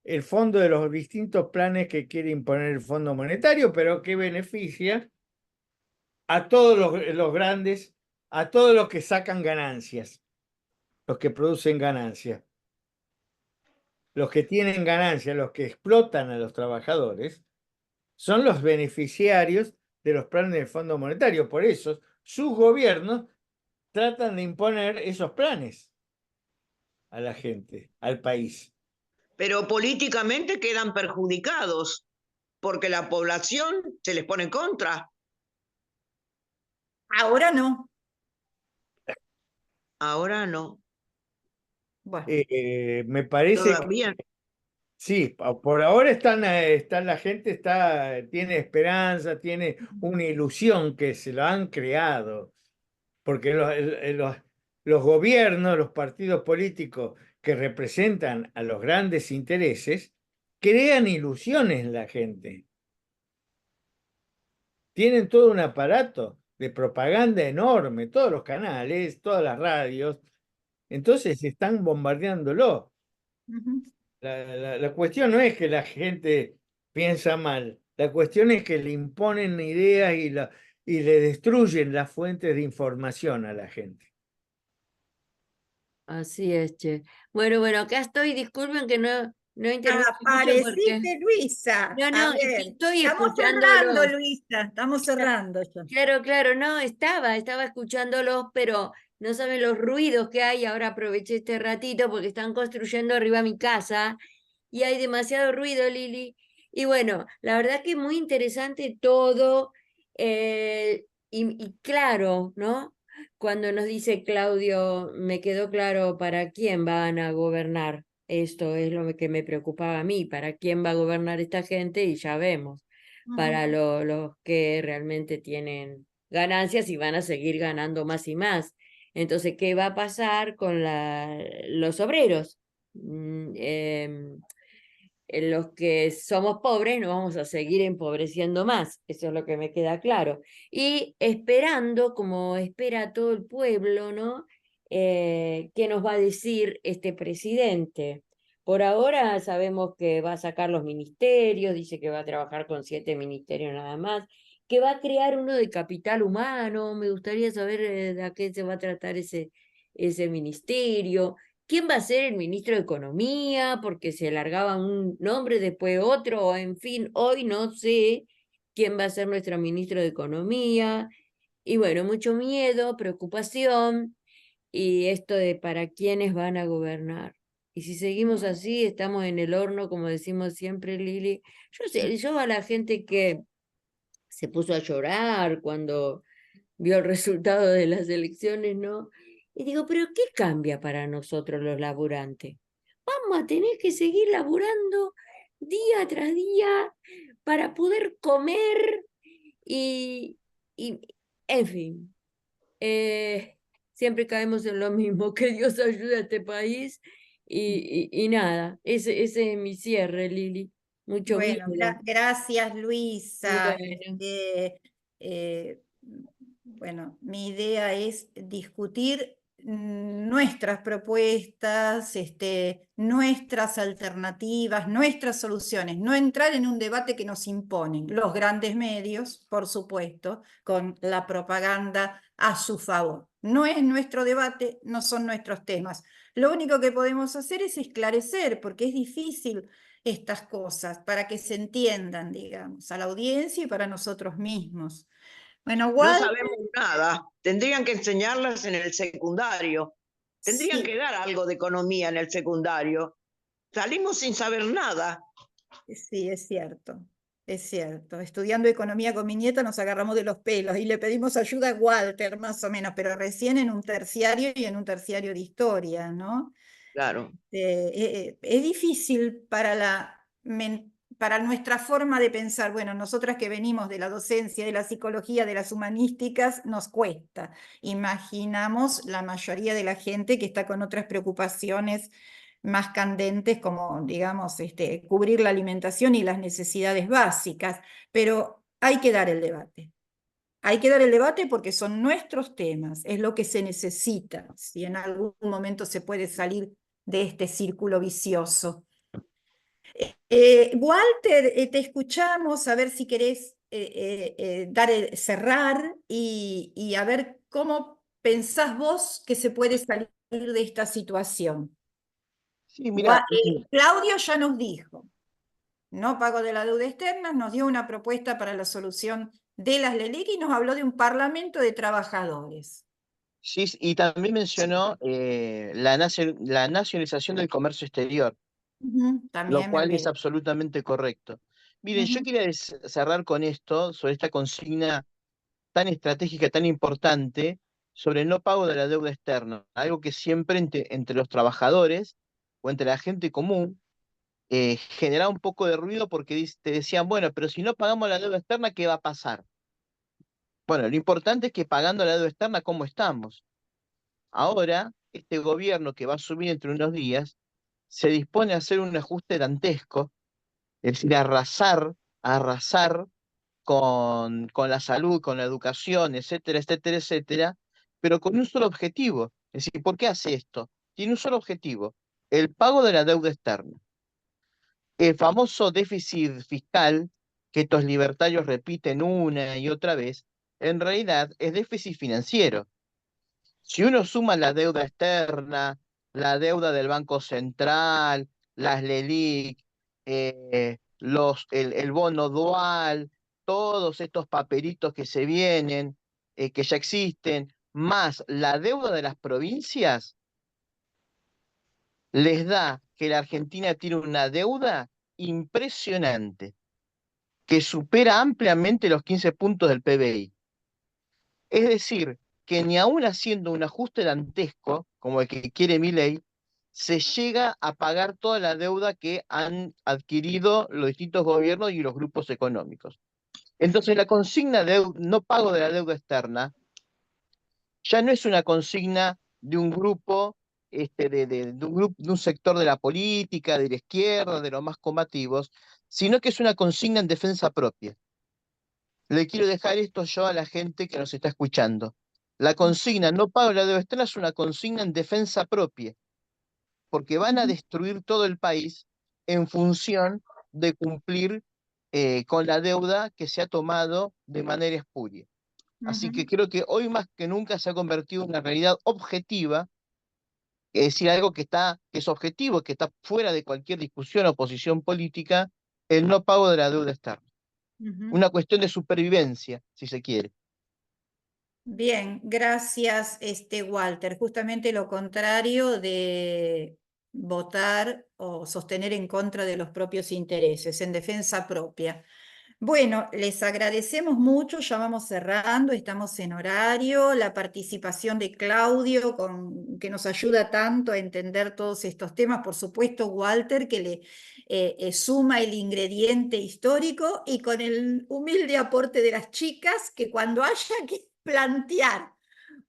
el fondo de los distintos planes que quiere imponer el Fondo Monetario, pero que beneficia a todos los grandes, a todos los que sacan ganancias, los que producen ganancias. Los que tienen ganancias, los que explotan a los trabajadores, son los beneficiarios de los planes del Fondo Monetario. Por eso, sus gobiernos tratan de imponer esos planes a la gente, al país. Pero políticamente quedan perjudicados. porque la población se les pone en contra. Ahora no. Ahora no. Bueno, Me parece que Todavía. sí, por ahora la gente tiene esperanza, tiene una ilusión que se lo han creado, porque los gobiernos, los partidos políticos que representan a los grandes intereses, crean ilusiones en la gente. Tienen todo un aparato de propaganda enorme, todos los canales, todas las radios, entonces están bombardeándolo. ujú. La cuestión no es que la gente piensa mal, la cuestión es que le imponen ideas y le destruyen las fuentes de información a la gente. Así es, che. Bueno, acá estoy, disculpen que no interrumpo mucho porque... Apareciste, Luisa. A No, es que ver, estoy estamos cerrando, escuchándolos. Luisa. Estamos cerrando ya. Claro, no, estaba escuchándolos, pero no saben los ruidos que hay. Ahora aproveché este ratito porque están construyendo arriba de mi casa y hay demasiado ruido, Lili. Y bueno, la verdad que muy interesante todo y claro, ¿no? Cuando nos dice Claudio, me quedó claro para quién van a gobernar. Esto es lo que me preocupaba a mí, para quién va a gobernar esta gente y ya vemos para Ujú. los que realmente tienen ganancias y van a seguir ganando más y más. Entonces, ¿qué va a pasar con los obreros? En los que somos pobres nos vamos a seguir empobreciendo más, eso es lo que me queda claro. Y esperando, como espera todo el pueblo, ¿no? ¿Qué nos va a decir este presidente? Por ahora sabemos que va a sacar los ministerios, dice que va a trabajar con 7 ministerios nada más, que va a crear uno de capital humano. Me gustaría saber de a qué se va a tratar ese ministerio. ¿Quién va a ser el ministro de Economía? Porque se alargaba un nombre, después otro, o en fin, hoy no sé quién va a ser nuestro ministro de Economía. Y bueno, mucho miedo, preocupación, y esto de para quiénes van a gobernar. Y si seguimos así, estamos en el horno, como decimos siempre, Lili. Yo sé, yo a la gente que se puso a llorar cuando vio el resultado de las elecciones, ¿no? Y digo, pero ¿qué cambia para nosotros los laburantes? Vamos a tener que seguir laburando día tras día para poder comer y, y en fin, siempre caemos en lo mismo, que Dios ayude a este país y nada, ese es mi cierre, Lili, mucho Bueno, miedo. gracias, Luisa. Bueno. Eh, bueno, mi idea es discutir nuestras propuestas, nuestras alternativas, nuestras soluciones, no entrar en un debate que nos imponen los grandes medios, por supuesto, con la propaganda a su favor. No es nuestro debate, no son nuestros temas. Lo único que podemos hacer es esclarecer, porque es difícil estas cosas para que se entiendan, digamos, a la audiencia y para nosotros mismos. Bueno, No Walter, sabemos nada. Tendrían que enseñarlas en el secundario. Tendrían sí, que dar algo de economía en el secundario. Salimos sin saber nada. sí, es cierto. Es cierto, estudiando economía con mi nieta nos agarramos de los pelos y le pedimos ayuda a Walter, más o menos, pero recién en un terciario y en un terciario de historia, ¿no? Claro. Es difícil para nuestra forma de pensar. Bueno, nosotras que venimos de la docencia, de la psicología, de las humanísticas, nos cuesta. Imaginamos la mayoría de la gente que está con otras preocupaciones más candentes, como, digamos, cubrir la alimentación y las necesidades básicas, pero hay que dar el debate. Hay que dar el debate porque son nuestros temas, es lo que se necesita, si en algún momento se puede salir de este círculo vicioso. Walter, te escuchamos, a ver si querés cerrar y a ver cómo pensás vos que se puede salir de esta situación. Sí, mira, Claudio ya nos dijo, no pago de la deuda externa, nos dio una propuesta para la solución de las LELIC y nos habló de un parlamento de trabajadores. sí, y también mencionó la nacionalización del comercio exterior, lo También me cual es olvidé. absolutamente correcto. Miren, yo quería cerrar con esto, sobre esta consigna tan estratégica, tan importante, sobre el no pago de la deuda externa, algo que siempre entre los trabajadores o entre la gente común generaba un poco de ruido porque te decían, bueno, pero si no pagamos la deuda externa, ¿qué va a pasar? Bueno, lo importante es que pagando la deuda externa, ¿cómo estamos? Ahora, este gobierno que va a asumir entre unos días, se dispone a hacer un ajuste dantesco, es decir, arrasar con la salud, con la educación, etcétera, etcétera, etcétera, pero con un solo objetivo. Es decir, ¿por qué hace esto? Tiene un solo objetivo, el pago de la deuda externa. El famoso déficit fiscal que estos libertarios repiten una y otra vez, en realidad es déficit financiero. Si uno suma la deuda externa, la deuda del Banco Central, las LELIC, el bono dual, todos estos papelitos que se vienen, que ya existen, más la deuda de las provincias, les da que la Argentina tiene una deuda impresionante, que supera ampliamente los 15 puntos del PBI. Es decir, que ni aún haciendo un ajuste dantesco, como el que quiere Milei, se llega a pagar toda la deuda que han adquirido los distintos gobiernos y los grupos económicos. Entonces, la consigna de no pago de la deuda externa ya no es una consigna de un grupo, de un sector de la política, de la izquierda, de los más combativos, sino que es una consigna en defensa propia. Le quiero dejar esto yo a la gente que nos está escuchando. La consigna no pago la deuda externa es una consigna en defensa propia, porque van a destruir todo el país en función de cumplir con la deuda que se ha tomado de manera espuria. Así que creo que hoy más que nunca se ha convertido en una realidad objetiva, es decir, algo que es objetivo, que está fuera de cualquier discusión o posición política, el no pago de la deuda externa. Una cuestión de supervivencia, si se quiere. Bien, gracias, Walter. Justamente lo contrario de votar o sostener en contra de los propios intereses, en defensa propia. Bueno, les agradecemos mucho, ya vamos cerrando, estamos en horario, la participación de Claudio, que nos ayuda tanto a entender todos estos temas, por supuesto Walter, que le suma el ingrediente histórico, y con el humilde aporte de las chicas, que cuando haya que plantear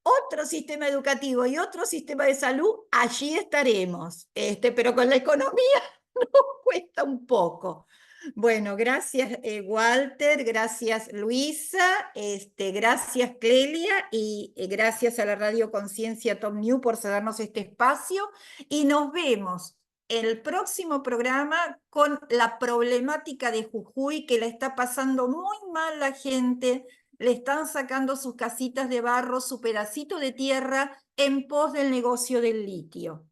otro sistema educativo y otro sistema de salud, allí estaremos, pero con la economía nos cuesta un poco. Bueno, gracias Walter, gracias Luisa, gracias Clelia, y gracias a la Radio Conciencia Top New por cedernos este espacio, y nos vemos el próximo programa con la problemática de Jujuy, que la está pasando muy mal la gente. Le están sacando sus casitas de barro, su pedacito de tierra, en pos del negocio del litio.